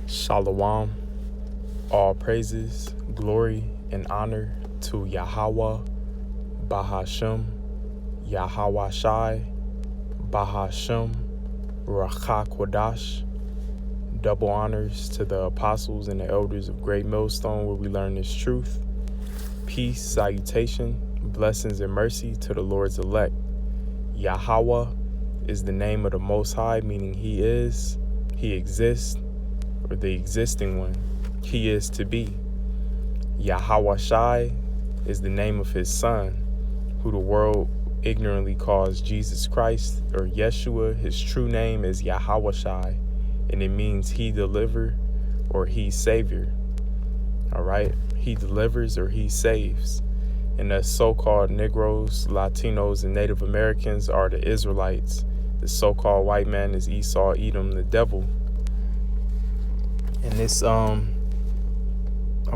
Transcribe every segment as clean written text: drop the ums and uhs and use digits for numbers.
Shalom, all praises, glory, and honor to Yahweh, Bahashem, Yahweh Shai, Bahashem, Rakha Kodash. Double honors to the apostles and the elders of Great Millstone, where we learn this truth. Peace, salutation, blessings, and mercy to the Lord's elect. Yahweh is the name of the Most High, meaning He is, He exists, or the existing one. He is to be. Yahweh Shai is the name of His Son, who the world ignorantly calls Jesus Christ, or Yeshua. His true name is Yahweh Shai, and it means He deliver or He savior. All right, He delivers or He saves. And the so-called Negroes, Latinos, and Native Americans are the Israelites. The so-called white man is Esau, Edom, the devil. And this, I'm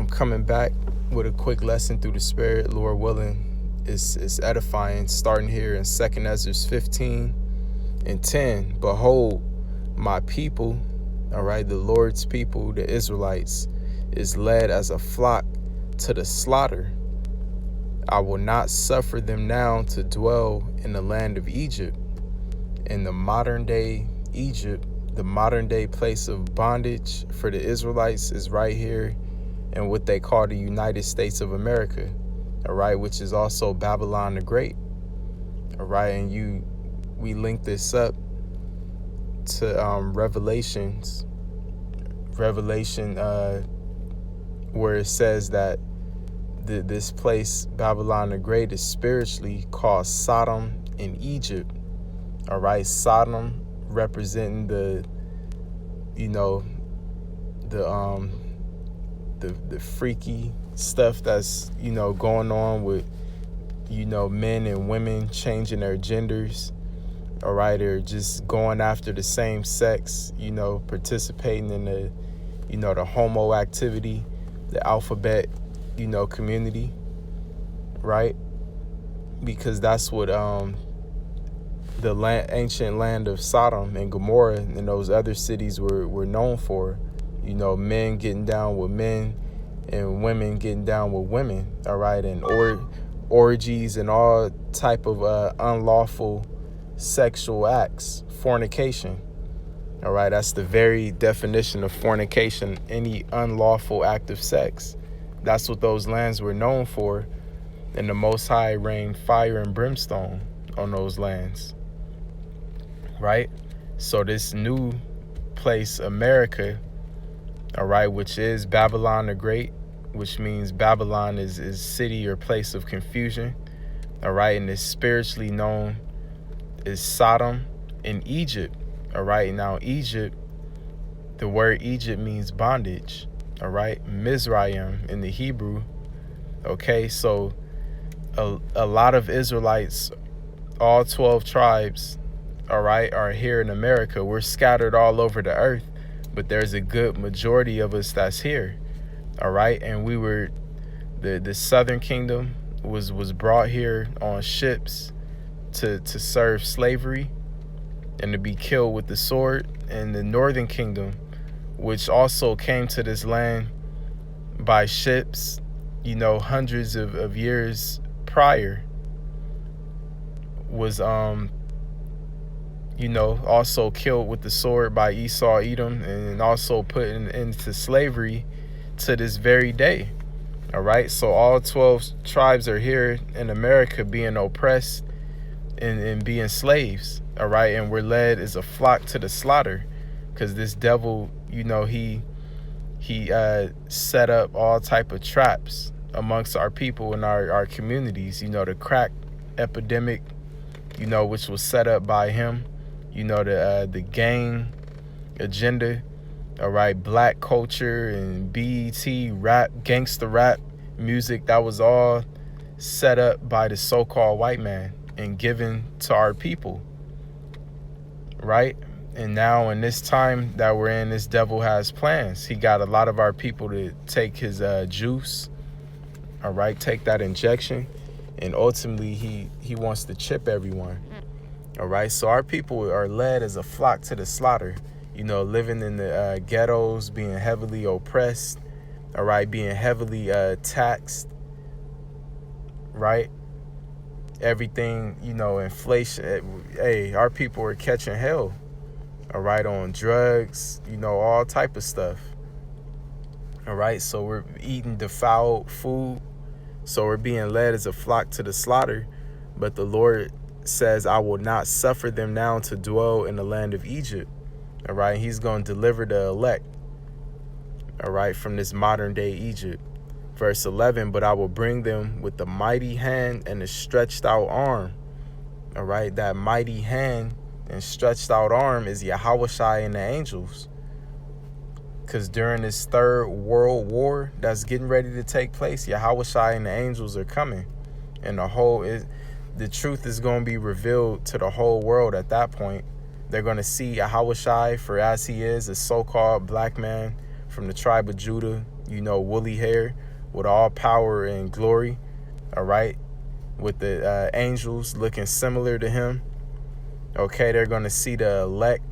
coming back with a quick lesson through the Spirit, Lord willing. It's edifying, starting here in 2 Ezra 15 and 10. Behold, my people, all right, the Lord's people, the Israelites, is led as a flock to the slaughter. I will not suffer them now to dwell in the land of Egypt. In the modern day Egypt, the modern day place of bondage for the Israelites is right here in what they call the United States of America, all right, which is also Babylon the Great, all right, and we link this up to Revelation, where it says that this place, Babylon the Great, is spiritually called Sodom in Egypt, all right, Sodom representing the freaky stuff that's going on with men and women changing their genders, all right, or just going after the same sex, participating in the homo activity, the alphabet community, right? Because that's what the ancient land of Sodom and Gomorrah and those other cities were known for. Men getting down with men and women getting down with women, all right, and orgies and all type of unlawful sexual acts, fornication, all right. That's the very definition of fornication, any unlawful act of sex. That's what those lands were known for, and the Most High rained fire and brimstone on those lands, right? So this new place, America, all right, which is Babylon the Great, which means Babylon is city or place of confusion, all right, and is spiritually known as Sodom in Egypt, all right. Now Egypt, the word Egypt means bondage, all right, Mizraim in the Hebrew, okay. So a lot of Israelites, all 12 tribes, all right, are here in America. We're scattered all over the earth, but there's a good majority of us that's here, all right. And we were, the Southern Kingdom was brought here on ships to serve slavery and to be killed with the sword. And the Northern Kingdom, which also came to this land by ships, hundreds of years prior, was also killed with the sword by Esau, Edom, and also put into slavery to this very day, all right. So all 12 tribes are here in America being oppressed and being slaves, all right, and we're led as a flock to the slaughter, because this devil, he set up all type of traps amongst our people and our communities, the crack epidemic, which was set up by him, the gang agenda, all right, black culture and BET rap, gangster rap music, that was all set up by the so-called white man and given to our people, right? And now in this time that we're in, this devil has plans. He got a lot of our people to take his juice, all right, take that injection, and ultimately he wants to chip everyone, all right. So our people are led as a flock to the slaughter, living in the ghettos, being heavily oppressed, all right, being heavily taxed, right? Everything, inflation. Hey, our people are catching hell, all right, on drugs, all type of stuff, all right? So we're eating defiled food. So we're being led as a flock to the slaughter. But the Lord says, I will not suffer them now to dwell in the land of Egypt. All right. He's going to deliver the elect. All right. From this modern day Egypt. Verse 11, but I will bring them with the mighty hand and the stretched out arm. All right. That mighty hand and stretched out arm is Yahushua and the angels. Because during this third world war that's getting ready to take place, Yahushua and the angels are coming. And the truth is going to be revealed to the whole world at that point. They're going to see Yahushua for as he is, a so-called black man from the tribe of Judah, woolly hair, with all power and glory, all right? With the angels looking similar to him. Okay, they're going to see the elect,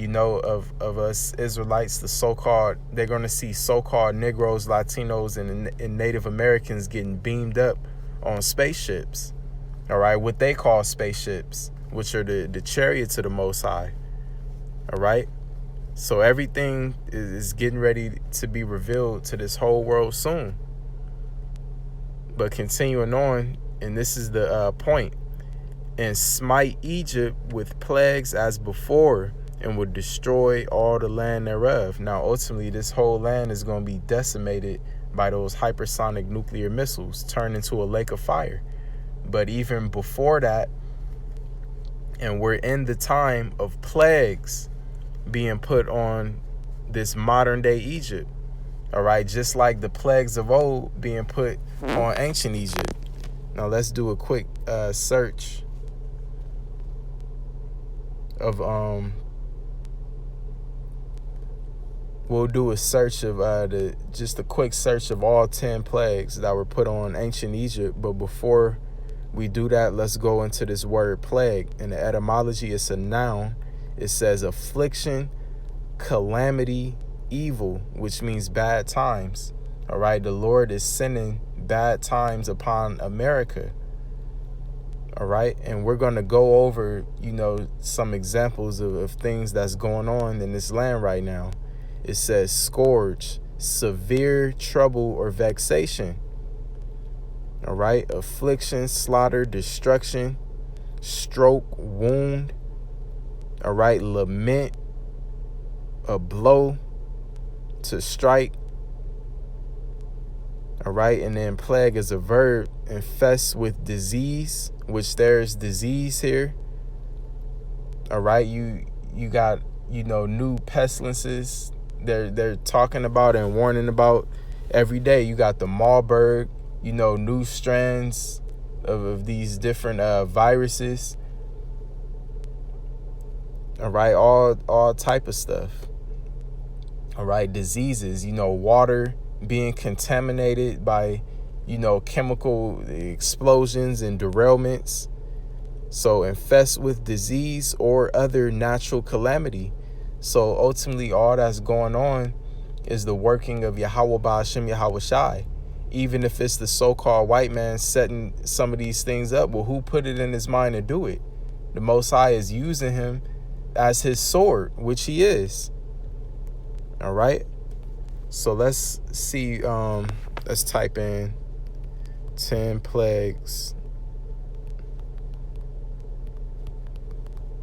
of us Israelites, they're going to see so-called Negroes, Latinos, and Native Americans getting beamed up on spaceships, all right, what they call spaceships, which are the chariots of the Most High, all right? So everything is getting ready to be revealed to this whole world soon. But continuing on, and this is the point, and smite Egypt with plagues as before, and will destroy all the land thereof. Now, ultimately, this whole land is going to be decimated by those hypersonic nuclear missiles, turned into a lake of fire. But even before that, and we're in the time of plagues being put on this modern day Egypt, all right, just like the plagues of old being put on ancient Egypt. Now, let's do a quick search of we'll do a search of just a quick search of all 10 plagues that were put on ancient Egypt. But before we do that, let's go into this word plague. In the etymology, it's a noun. It says affliction, calamity, evil, which means bad times. All right, the Lord is sending bad times upon America. All right, and we're going to go over, some examples of things that's going on in this land right now. It says scourge, severe trouble or vexation. All right, affliction, slaughter, destruction, stroke, wound. All right, lament, a blow, to strike. All right, and then plague is a verb, infest with disease, which there's disease here. All right, you got, new pestilences they're talking about and warning about every day. You got the Marburg, new strands of these different viruses. All right, all type of stuff. All right, diseases, water being contaminated by, chemical explosions and derailments. So infest with disease or other natural calamity. So ultimately, all that's going on is the working of Yahweh Ba'ashem Yahushai. Even if it's the so-called white man setting some of these things up, well, who put it in his mind to do it? The Most High is using him as his sword, which he is. All right. So let's see. Let's type in 10 plagues,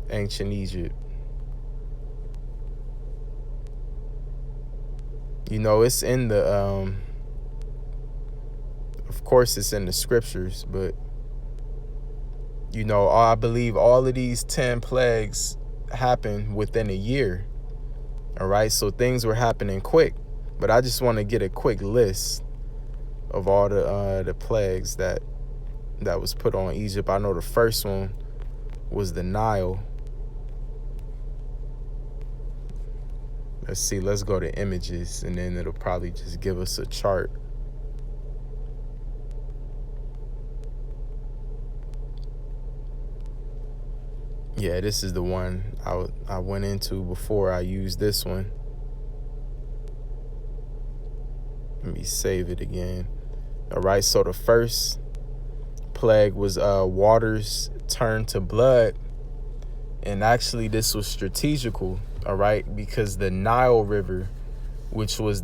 ancient Egypt. It's in the, of course it's in the scriptures, but, I believe all of these 10 plagues happened within a year. All right. So things were happening quick, but I just want to get a quick list of all the plagues that was put on Egypt. I know the first one was the Nile. Let's see, let's go to images, and then it'll probably just give us a chart. Yeah, this is the one I went into before I used this one. Let me save it again. All right, so the first plague was waters turned to blood. And actually this was strategical, all right, because the Nile River, which was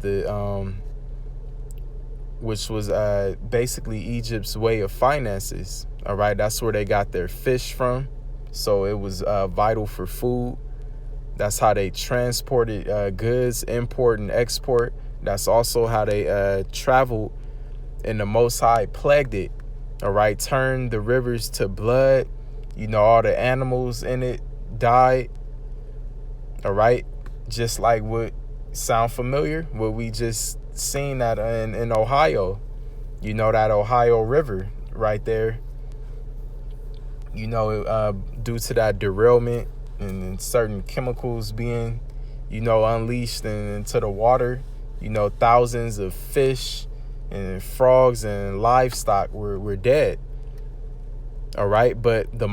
basically Egypt's way of finances, all right, that's where they got their fish from. So it was vital for food. That's how they transported goods, import and export. That's also how they traveled, and the Most High plagued it, all right, turned the rivers to blood. You know, all the animals in it died, all right, just like what sound familiar, what we just seen that in Ohio, you know, that Ohio River right there, you know, due to that derailment and certain chemicals being, you know, unleashed into the water, you know, thousands of fish and frogs and livestock were dead. All right, but the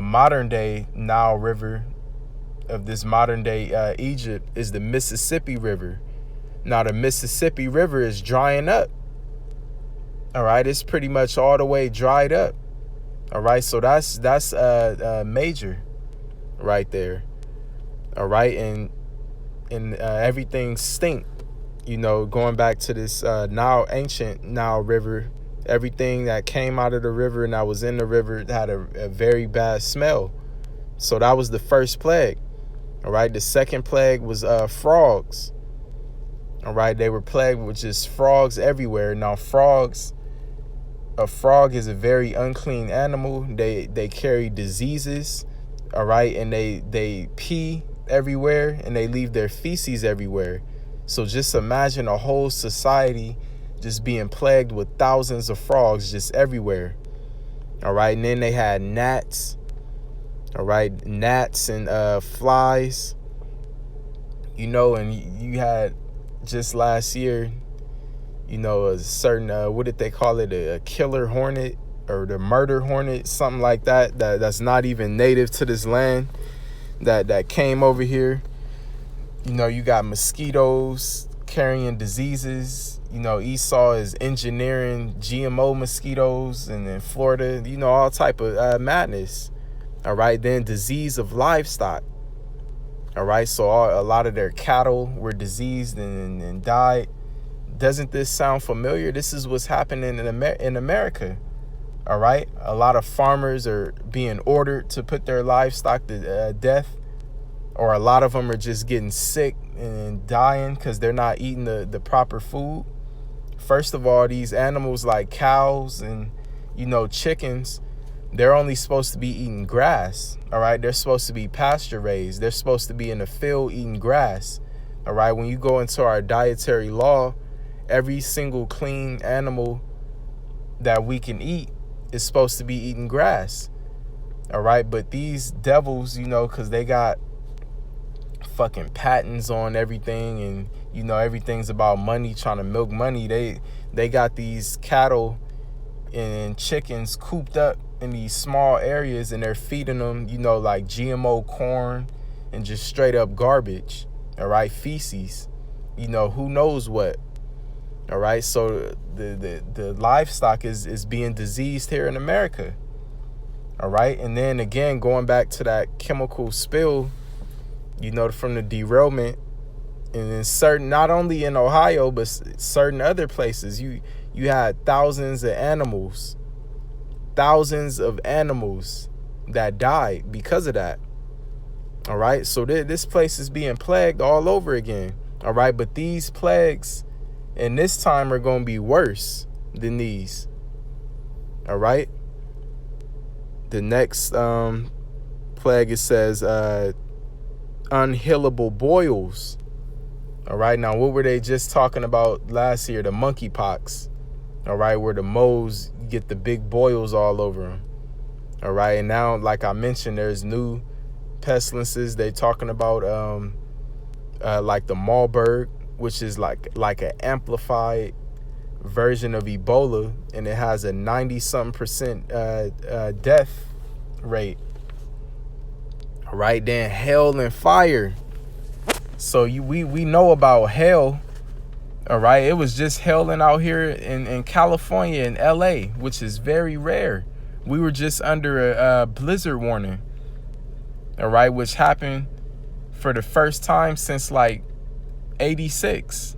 modern day Nile River of this modern day Egypt is the Mississippi River. Now the Mississippi River is drying up. All right, it's pretty much all the way dried up. All right, so that's major right there. All right, and everything stink. You know, going back to this ancient Nile River, everything that came out of the river and that was in the river had a very bad smell. So that was the first plague. All right, the second plague was frogs. All right, they were plagued with just frogs everywhere. Now a frog is a very unclean animal. They carry diseases, all right, and they pee everywhere and they leave their feces everywhere. So just imagine a whole society just being plagued with thousands of frogs just everywhere. All right, and then they had gnats. All right, gnats and flies. You know, and you had just last year, you know, a certain what did they call it, a killer hornet or the murder hornet, something like that's not even native to this land, that came over here. You know, you got mosquitoes carrying diseases. You know, Esau is engineering GMO mosquitoes, and in Florida, you know, all type of madness. All right, then disease of livestock. All right, so a lot of their cattle were diseased and died. Doesn't this sound familiar? This is what's happening in America. All right, a lot of farmers are being ordered to put their livestock to death, or a lot of them are just getting sick and dying because they're not eating the proper food. First of all, these animals like cows and, you know, chickens, they're only supposed to be eating grass. All right, they're supposed to be pasture raised. They're supposed to be in the field eating grass. All right, when you go into our dietary law, every single clean animal that we can eat is supposed to be eating grass. All right, but these devils, you know, because they got fucking patents on everything, and, you know, everything's about money, trying to milk money. They got these cattle and chickens cooped up in these small areas, and they're feeding them, you know, like GMO corn and just straight up garbage. All right, feces, you know, who knows what. All right, so the livestock is being diseased here in America. All right, and then again, going back to that chemical spill, you know, from the derailment, and in certain, not only in Ohio, but certain other places, you had thousands of animals that died because of that. All right, so this place is being plagued all over again. All right, but these plagues and this time are going to be worse than these. All right, the next plague, it says unhealable boils. All right, now what were they just talking about last year? The monkeypox. All right, where the moles get the big boils all over them. All right, and now, like I mentioned, there's new pestilences. They talking about like the Marburg, which is like an amplified version of Ebola, and it has a 90-something% death rate. All right, then hail and fire. So we know about hail. All right, it was just hailing out here in California and LA, which is very rare. We were just under a blizzard warning. All right, which happened for the first time since like 1986.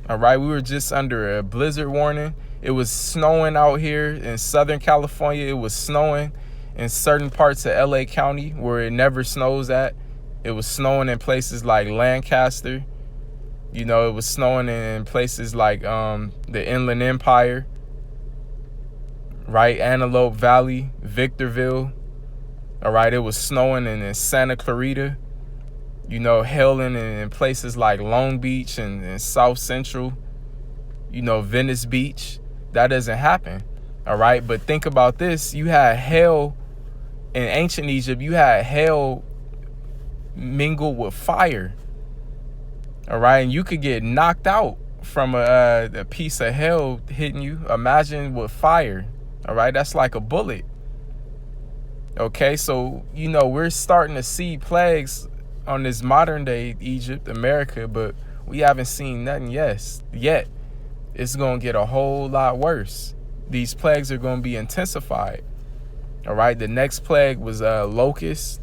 All right, we were just under a blizzard warning. It was snowing out here in Southern California. It was snowing in certain parts of LA County where it never snows at. It was snowing in places like Lancaster. You know, it was snowing in places like the Inland Empire, right? Antelope Valley, Victorville. All right, it was snowing in Santa Clarita. You know, hailing in places like Long Beach and South Central. You know, Venice Beach. That doesn't happen. All right, but think about this. You had hail in ancient Egypt. You had hail mingled with fire. All right, and you could get knocked out from a piece of hail hitting you. Imagine with fire. All right, that's like a bullet. Okay, so you know we're starting to see plagues on this modern day Egypt, America, but we haven't seen nothing yet. It's gonna get a whole lot worse. These plagues are gonna be intensified. All right, the next plague was locusts.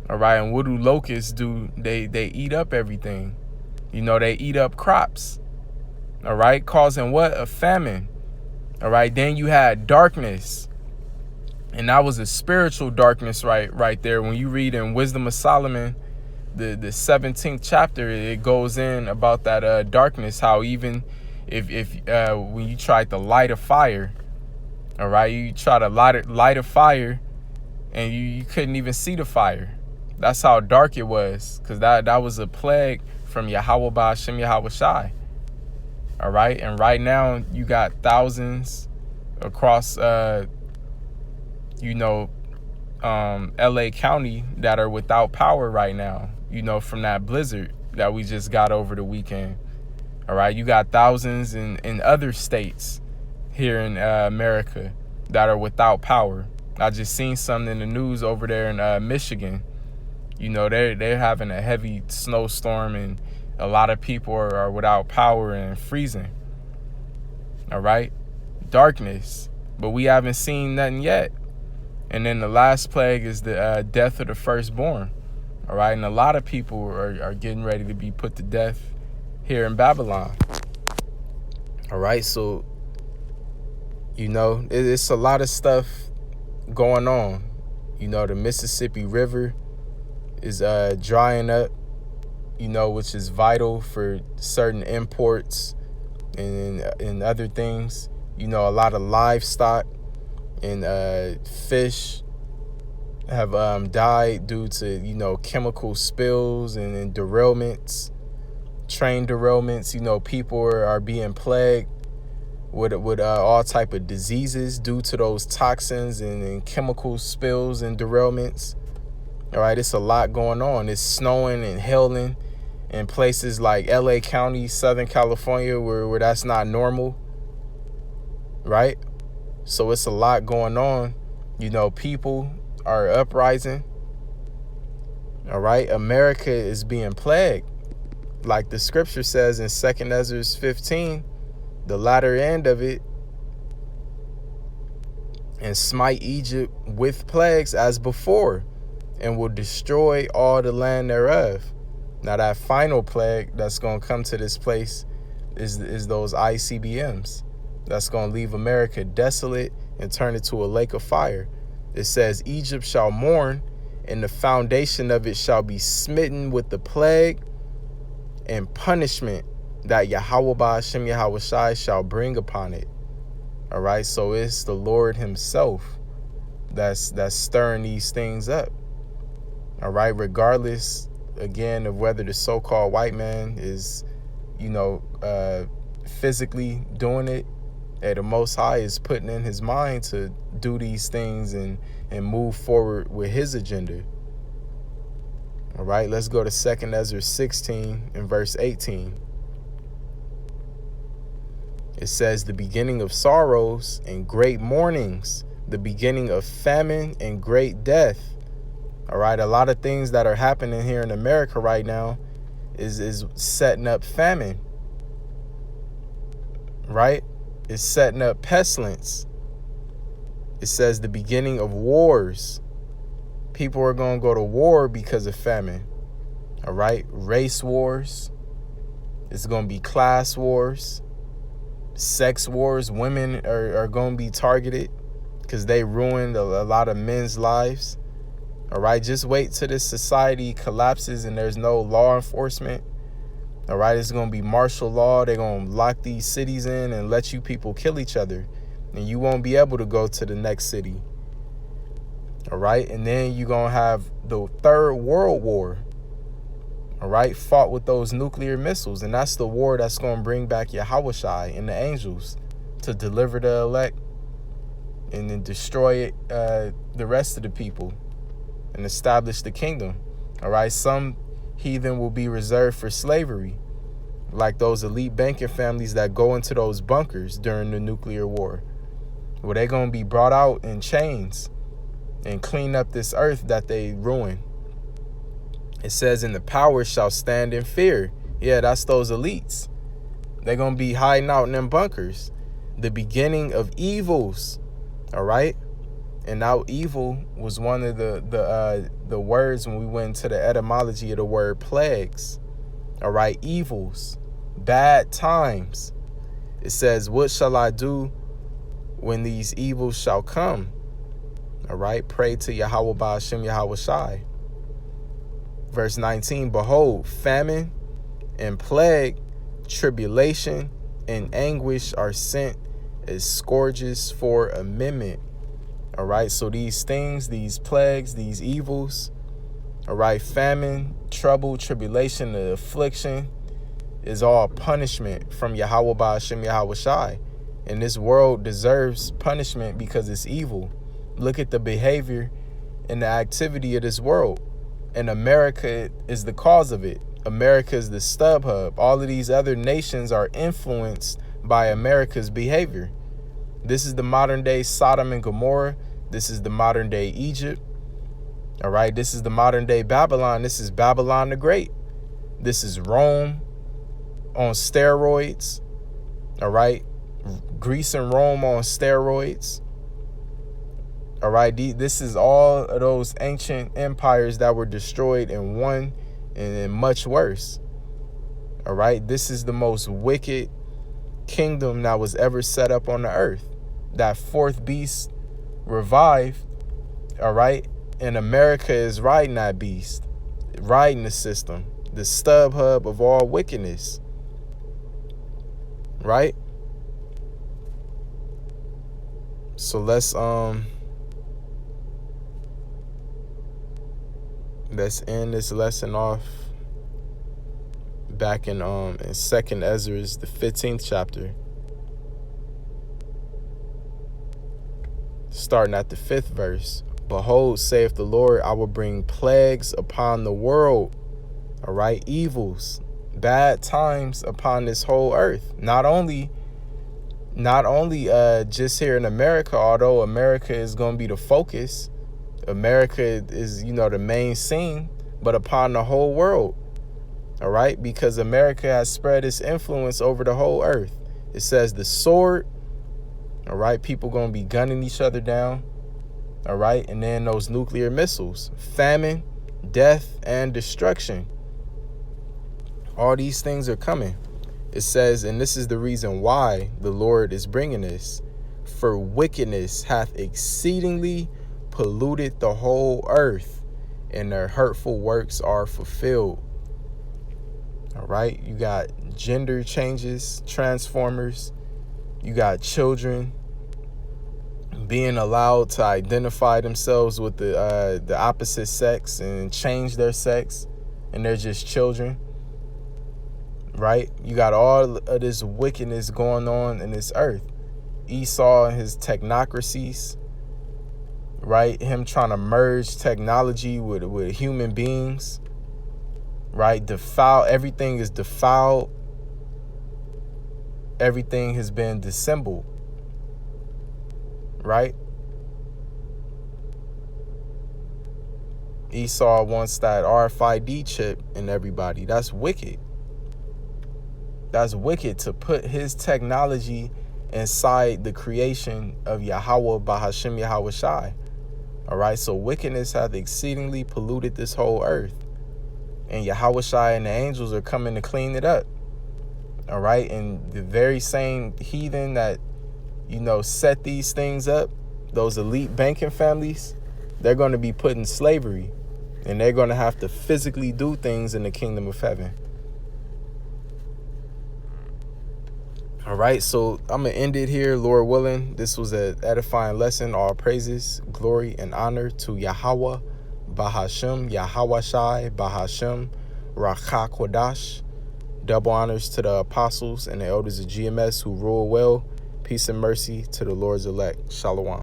All right, and what do locusts do? They eat up everything. You know, they eat up crops. All right, causing what? A famine. All right, then you had darkness. And that was a spiritual darkness right there. When you read in Wisdom of Solomon, the 17th chapter, it goes in about that darkness, how even if when you tried to light a fire, all right, you try to light a fire and you couldn't even see the fire. That's how dark it was, because that was a plague from Yahweh Ba'ashem Yahweh Shai. All right, and right now you got thousands across LA County that are without power right now, you know, from that blizzard that we just got over the weekend. All right, you got thousands in other states here in America that are without power. I just seen something in the news over there in Michigan. You know, they're having a heavy snowstorm and a lot of people are without power and freezing. All right, darkness, but we haven't seen nothing yet. And then the last plague is the death of the firstborn. All right, and a lot of people are getting ready to be put to death here in Babylon. All right, so, you know, it's a lot of stuff going on. You know, the Mississippi River is drying up, you know, which is vital for certain imports and other things. You know, a lot of livestock and fish have died due to, you know, chemical spills and derailments, train derailments. You know, people are being plagued with all type of diseases due to those toxins and chemical spills and derailments. All right, it's a lot going on. It's snowing and hailing in places like LA County, Southern California, where that's not normal. Right? So it's a lot going on. You know, people are uprising. All right, America is being plagued. Like the scripture says in 2 Ezra 15, the latter end of it, and smite Egypt with plagues as before, and will destroy all the land thereof. Now that final plague that's going to come to this place is those ICBMs. That's going to leave America desolate and turn it to a lake of fire. It says, Egypt shall mourn, and the foundation of it shall be smitten with the plague and punishment that Yahweh Ba'ashem Yahweh Shai shall bring upon it. All right, so it's the Lord himself that's stirring these things up. All right, regardless, again, of whether the so-called white man is, you know, physically doing it, and the Most High is putting in his mind to do these things and move forward with his agenda. All right, let's go to 2 Ezra 16 and verse 18. It says, the beginning of sorrows and great mournings the beginning of famine and great death. All right, a lot of things that are happening here in America right now is setting up famine, right? It's setting up pestilence. It says the beginning of wars. People are going to go to war because of famine. All right, race wars. It's going to be class wars, sex wars. Women are going to be targeted because they ruined a lot of men's lives. All right, just wait till this society collapses and there's no law enforcement. All right, it's going to be martial law. They're going to lock these cities in and let you people kill each other. And you won't be able to go to the next city. All right, and then you're going to have the Third World War. All right, fought with those nuclear missiles. And that's the war that's going to bring back Yahushai and the angels to deliver the elect and then destroy the rest of the people and establish the kingdom. All right, some heathen will be reserved for slavery, like those elite banking families that go into those bunkers during the nuclear war, where they're going to be brought out in chains and clean up this earth that they ruin. It says, and the powers shall stand in fear. Yeah, that's those elites. They're going to be hiding out in them bunkers. The beginning of evils. All right. And now evil was one of the words when we went into the etymology of the word plagues. All right. Evils. Bad times. It says, what shall I do when these evils shall come? All right. Pray to Yahweh Ba'ashem Yahweh Shai. Verse 19, behold, famine and plague, tribulation and anguish are sent as scourges for amendment. All right, so these things, these plagues, these evils, all right, famine, trouble, tribulation, the affliction is all punishment from Yahweh Ba'ashem Yahweh Shai. And this world deserves punishment because it's evil. Look at the behavior and the activity of this world. And America is the cause of it. America is the stub hub. All of these other nations are influenced by America's behavior. This is the modern day Sodom and Gomorrah. This is the modern day Egypt. All right. This is the modern day Babylon. This is Babylon the Great. This is Rome on steroids. All right. Greece and Rome on steroids. All right. This is all of those ancient empires that were destroyed in one and much worse. All right. This is the most wicked kingdom that was ever set up on the earth. That fourth beast revived. All right. And America is riding that beast, riding the system, the stub hub of all wickedness. Right. So let's end this lesson off back in 2nd Ezra, the 15th chapter. Starting at the 5th verse. Behold, saith the Lord, I will bring plagues upon the world. All right, evils, bad times upon this whole earth. Not only just here in America, although America is going to be the focus. America is, the main scene, but upon the whole world. All right, because America has spread its influence over the whole earth. It says the sword. All right, people going to be gunning each other down. All right, and then those nuclear missiles, famine, death, and destruction. All these things are coming. It says, and this is the reason why the Lord is bringing this. For wickedness hath exceedingly polluted the whole earth, and their hurtful works are fulfilled. All right, you got gender changes, transformers. You got children being allowed to identify themselves with the opposite sex and change their sex, and they're just children. Right? You got all of this wickedness going on in this earth. Esau and his technocracies, right? Him trying to merge technology with human beings, right? Everything is defiled. Everything has been dissembled, right? Esau wants that RFID chip in everybody. That's wicked. That's wicked to put his technology inside the creation of Yahweh Bahashim Yahweh Shai. All right, so wickedness hath exceedingly polluted this whole earth. And Yahweh Shai and the angels are coming to clean it up. All right, and the very same heathen that, set these things up, those elite banking families, they're going to be put in slavery. And they're going to have to physically do things in the kingdom of heaven. All right, so I'm going to end it here, Lord willing. This was an edifying lesson. All praises, glory, and honor to Yahweh, Bahashim, Yahweh Shai, Bahashim, Rakha Kodash. Double honors to the apostles and the elders of GMS who rule well. Peace and mercy to the Lord's elect. Shalom.